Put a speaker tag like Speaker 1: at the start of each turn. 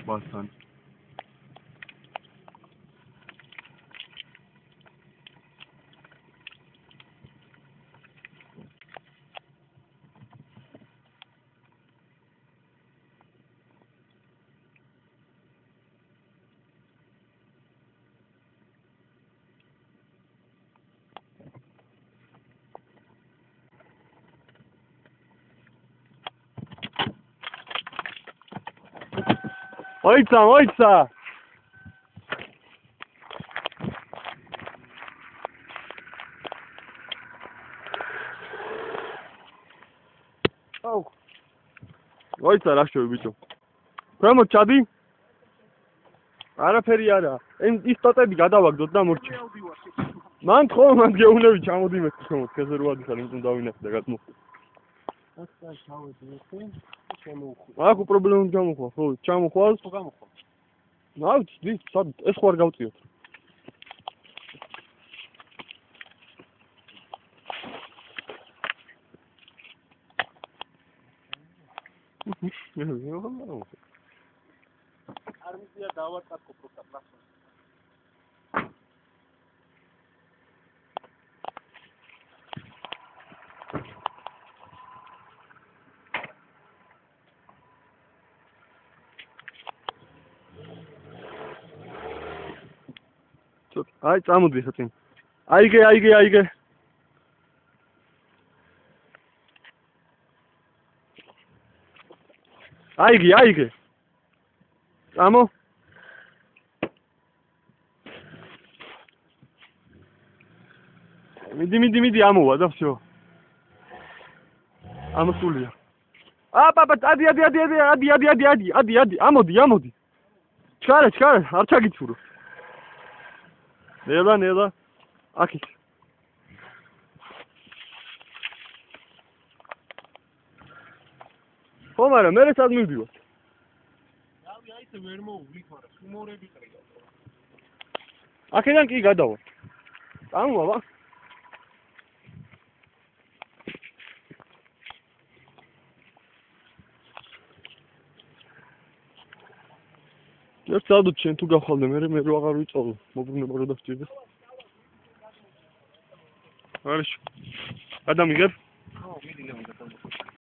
Speaker 1: ტბასთან. Ojca! Ojca, რა შევი ბიჭო. ქვემოთ ჩადი? არაფერი არა. ის ტოტები გადავაგდოთ და მორჩა. მან გეუნები ჩამოდი მე ქვემოთ, ქეზე რო ადიხარ, იმიტომ დავინახე და გადმოხვდი. აქ ჩავედი მე. აქ პრობლემა გამოხვა, ხო, ჩამოხვალ? ხო, გამოხვალ. ნავთი, ეს ხო არ გავწიოთ. არ მისია დავატაკო პროტა პლასტიკი. Ai, წამოდი ხა წინ. აიგე. აიგე. წამო. მიდი ამოვა და всё. ამოსულია. აბა, ადი. ამოდი. ჩქარა, არ ჩაგიცურო. ნელა. აქ. ხო, მაგრამ მე სად მივდივარ? რავი, აიცე ვერ მოვლით, მაგრამ სუმორები ყრია. აქედან კი გადავა. წამოვა. ერთ სადოთ შენ თუ გავხალდე, მე რო აღარ ვიწოვო, მობრუნება რო დავჭირდა. არის. გადამიგებ? ხო, მიდი ლევან გადავდო.